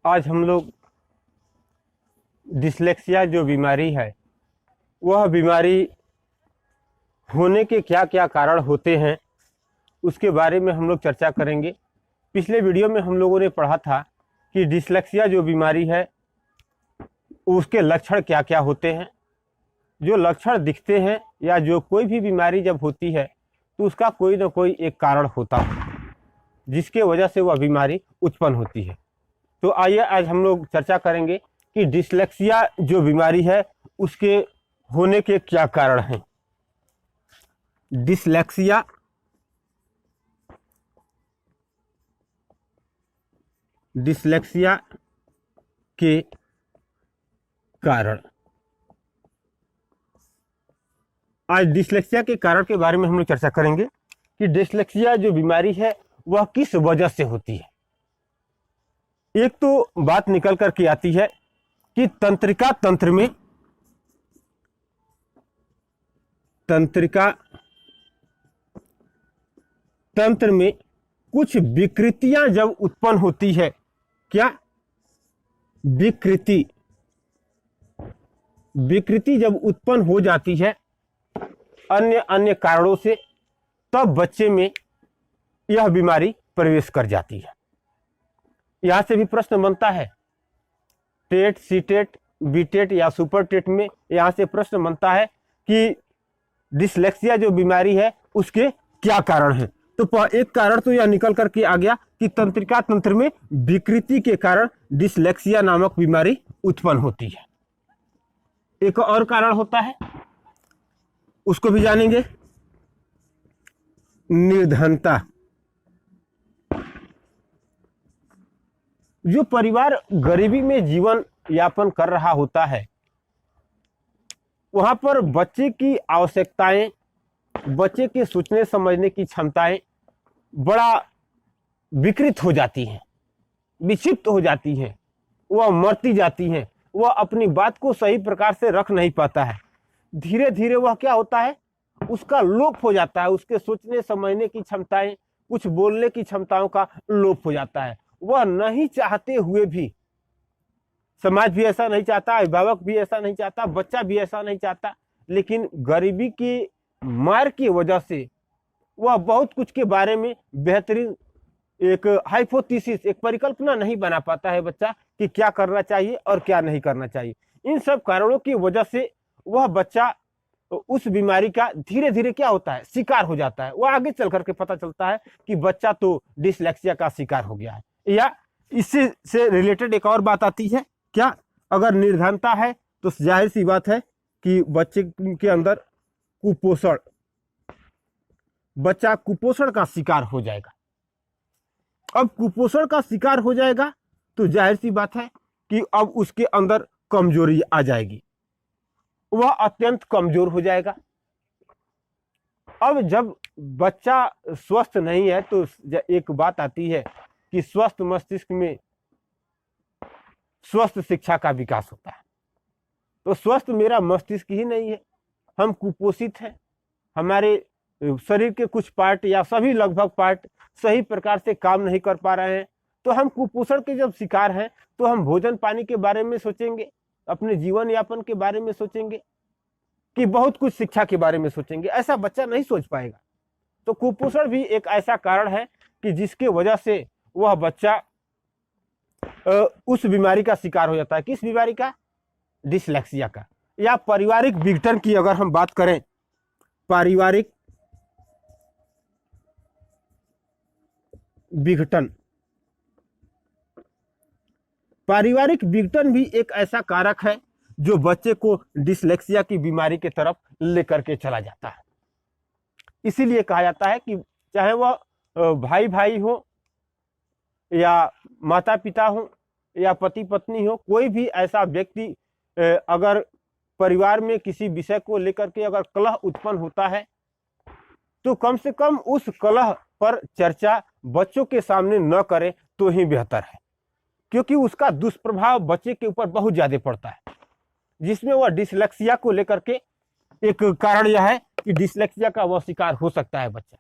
आज हम लोग डिसलेक्सिया जो बीमारी है, वह बीमारी होने के क्या क्या कारण होते हैं उसके बारे में हम लोग चर्चा करेंगे। पिछले वीडियो में हम लोगों ने पढ़ा था कि डिसलेक्सिया जो बीमारी है उसके लक्षण क्या क्या होते हैं। जो लक्षण दिखते हैं या जो कोई भी बीमारी जब होती है तो उसका कोई ना कोई एक कारण होता है जिसके वजह से वह बीमारी उत्पन्न होती है। तो आइए आज हम लोग चर्चा करेंगे कि डिसलेक्सिया जो बीमारी है उसके होने के क्या कारण हैं। डिसलेक्सिया के कारण। आज डिसलेक्सिया के कारण के बारे में हम लोग चर्चा करेंगे कि डिसलेक्सिया जो बीमारी है वह किस वजह से होती है। एक तो बात निकल कर के आती है कि तंत्रिका तंत्र में कुछ विकृतियां जब उत्पन्न होती है, क्या विकृति जब उत्पन्न हो जाती है अन्य कारणों से, तब बच्चे में यह बीमारी प्रवेश कर जाती है। यहां से भी प्रश्न बनता है, टेट, सीटेट, बीटेट या सुपर टेट में यहां से प्रश्न बनता है कि डिसलेक्सिया जो बीमारी है उसके क्या कारण हैं। तो एक कारण तो यह निकल करके आ गया कि तंत्रिका तंत्र में विकृति के कारण डिसलेक्सिया नामक बीमारी उत्पन्न होती है। एक और कारण होता है, उसको भी जानेंगे, निर्धनता। जो परिवार गरीबी में जीवन यापन कर रहा होता है वहां पर बच्चे की आवश्यकताएं, बच्चे के सोचने समझने की क्षमताएं बड़ा विकृत हो जाती हैं, विक्षिप्त हो जाती हैं, वह मरती जाती हैं, वह अपनी बात को सही प्रकार से रख नहीं पाता है। धीरे धीरे वह क्या होता है, उसका लोप हो जाता है, उसके सोचने समझने की क्षमताएं, कुछ बोलने की क्षमताओं का लोप हो जाता है। वह नहीं चाहते हुए भी, समाज भी ऐसा नहीं चाहता, अभिभावक भी ऐसा नहीं चाहता, बच्चा भी ऐसा नहीं चाहता, लेकिन गरीबी की मार की वजह से वह बहुत कुछ के बारे में बेहतरीन एक हाइपोथेसिस, एक परिकल्पना नहीं बना पाता है बच्चा कि क्या करना चाहिए और क्या नहीं करना चाहिए। इन सब कारणों की वजह से वह बच्चा उस बीमारी का धीरे धीरे क्या होता है, शिकार हो जाता है। वह आगे चल करके पता चलता है कि बच्चा तो डिसलेक्सिया का शिकार हो गया है। या इससे से रिलेटेड एक और बात आती है, क्या अगर निर्धनता है तो जाहिर सी बात है कि बच्चे के अंदर कुपोषण, बच्चा कुपोषण का शिकार हो जाएगा। अब कुपोषण का शिकार हो जाएगा तो जाहिर सी बात है कि अब उसके अंदर कमजोरी आ जाएगी, वह अत्यंत कमजोर हो जाएगा। अब जब बच्चा स्वस्थ नहीं है तो एक बात आती है कि स्वस्थ मस्तिष्क में स्वस्थ शिक्षा का विकास होता है। तो स्वस्थ मेरा मस्तिष्क ही नहीं है, हम कुपोषित हैं, हमारे शरीर के कुछ पार्ट या सभी लगभग पार्ट सही प्रकार से काम नहीं कर पा रहे हैं। तो हम कुपोषण के जब शिकार हैं तो हम भोजन पानी के बारे में सोचेंगे, अपने जीवन यापन के बारे में सोचेंगे, कि बहुत कुछ शिक्षा के बारे में सोचेंगे। ऐसा बच्चा नहीं सोच पाएगा। तो कुपोषण भी एक ऐसा कारण है कि जिसके वजह से वह बच्चा उस बीमारी का शिकार हो जाता है। किस बीमारी का? डिसलेक्सिया का। या पारिवारिक विघटन की अगर हम बात करें, पारिवारिक विघटन भी एक ऐसा कारक है जो बच्चे को डिसलेक्सिया की बीमारी की तरफ लेकर के चला जाता है। इसीलिए कहा जाता है कि चाहे वह भाई भाई हो या माता पिता हो या पति पत्नी हो, कोई भी ऐसा व्यक्ति अगर परिवार में किसी विषय को लेकर के अगर कलह उत्पन्न होता है तो कम से कम उस कलह पर चर्चा बच्चों के सामने न करें तो ही बेहतर है, क्योंकि उसका दुष्प्रभाव बच्चे के ऊपर बहुत ज्यादा पड़ता है। जिसमें वह डिसलेक्सिया को लेकर के एक कारण यह है कि डिसलेक्सिया का वह शिकार हो सकता है बच्चा,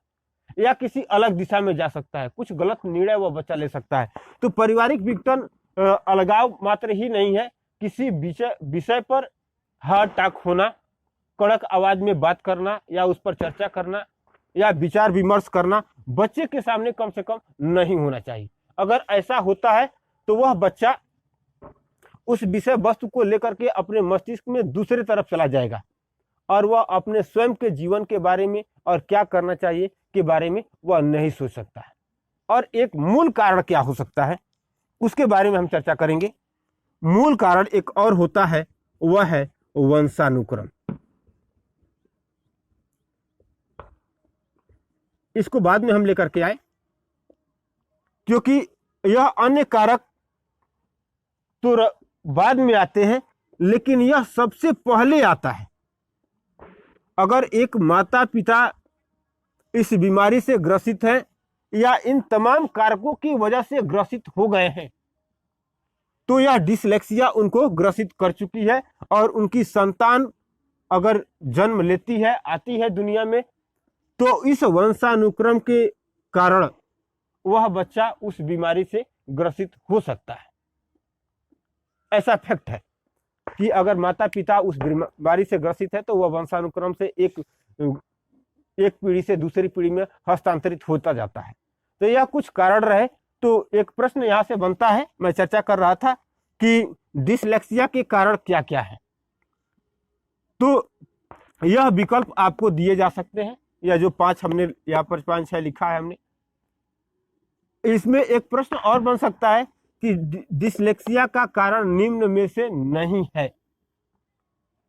या किसी अलग दिशा में जा सकता है, कुछ गलत निर्णय वह बच्चा ले सकता है। तो पारिवारिक विघटन अलगाव मात्र ही नहीं है, किसी विषय पर हार्ड टॉक होना, कड़क आवाज में बात करना या उस पर चर्चा करना या विचार विमर्श करना बच्चे के सामने कम से कम नहीं होना चाहिए। अगर ऐसा होता है तो वह बच्चा उस विषय वस्तु को लेकर के अपने मस्तिष्क में दूसरी तरफ चला जाएगा और वह अपने स्वयं के जीवन के बारे में और क्या करना चाहिए के बारे में वह नहीं सोच सकता है। और एक मूल कारण क्या हो सकता है उसके बारे में हम चर्चा करेंगे। मूल कारण एक और होता है, वह है वंशानुक्रम। इसको बाद में हम लेकर के आए, क्योंकि यह अन्य कारक तो बाद में आते हैं, लेकिन यह सबसे पहले आता है। अगर एक माता पिता इस बीमारी से ग्रसित है या इन तमाम कारकों की वजह से ग्रसित हो गए हैं तो यह डिसलेक्सिया उनको ग्रसित कर चुकी है और उनकी संतान अगर जन्म लेती है, आती है दुनिया में, तो इस वंशानुक्रम के कारण वह बच्चा उस बीमारी से ग्रसित हो सकता है। ऐसा फैक्ट है कि अगर माता पिता उस बीमारी से ग्रसित है तो वह वंशानुक्रम से एक पीढ़ी से दूसरी पीढ़ी में हस्तांतरित होता जाता है। तो यह कुछ कारण रहे। तो एक प्रश्न यहां से बनता है, मैं चर्चा कर रहा था कि डिसलेक्सिया के कारण क्या क्या है। तो यह विकल्प आपको दिए जा सकते हैं, या जो 5 हमने यहाँ पर 5-6 लिखा है हमने। इसमें एक प्रश्न और बन सकता है कि डिसलेक्सिया का कारण निम्न में से नहीं है।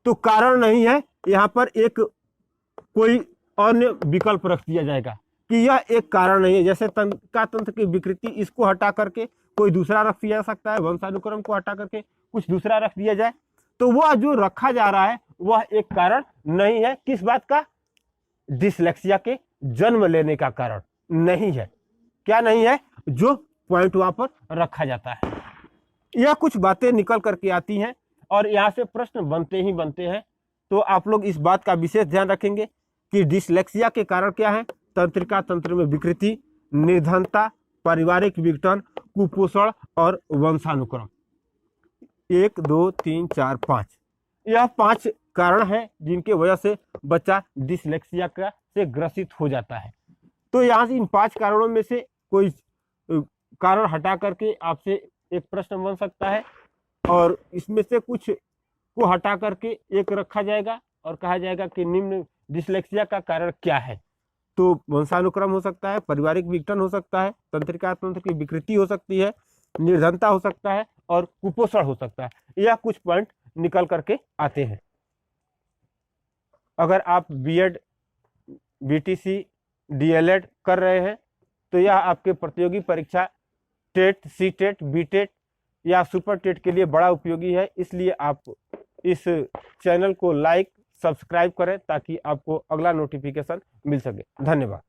तो कारण नहीं है, यहाँ पर एक कोई अन्य विकल्प रख दिया जाएगा कि यह एक कारण नहीं है। जैसे तंत्र की विकृति, इसको हटा करके कोई दूसरा रख दिया जा सकता है, वंशानुक्रम को हटा करके कुछ दूसरा रख दिया जाए। तो वह जो रखा जा रहा है वह एक कारण नहीं है। किस बात का? डिसलेक्सिया के जन्म लेने का कारण नहीं है। क्या नहीं है? जो पॉइंट वहां पर रखा जाता है। यह कुछ बातें निकल करके आती हैं और यहां से प्रश्न बनते ही बनते हैं। तो आप लोग इस बात का विशेष ध्यान रखेंगे कि डिसलेक्सिया के कारण क्या है? तंत्रिका तंत्र में विकृति, निर्धनता, पारिवारिक विघटन, कुपोषण और वंशानुक्रम। 1 2 3 4 5, यह 5 कारण है जिनके वजह से बच्चा डिसलेक्सिया का से ग्रसित हो जाता है। तो यहाँ से इन 5 कारणों में से कोई कारण हटा करके आपसे एक प्रश्न बन सकता है और इसमें से कुछ को हटा करके एक रखा जाएगा और कहा जाएगा कि निम्न डिसलेक्सिया का कारण क्या है। तो वंशानुक्रम हो सकता है, पारिवारिक विघटन हो सकता है, तंत्रिका तंत्र की विकृति हो सकती है, निर्धनता हो सकता है और कुपोषण हो सकता है। यह कुछ पॉइंट निकल करके आते हैं। अगर आप बीएड, बीटीसी, डीएलएड कर रहे हैं तो यह आपके प्रतियोगी परीक्षा TET, C TET, B TET या सुपर टेट के लिए बड़ा उपयोगी है। इसलिए आप इस चैनल को लाइक, सब्सक्राइब करें ताकि आपको अगला नोटिफिकेशन मिल सके। धन्यवाद।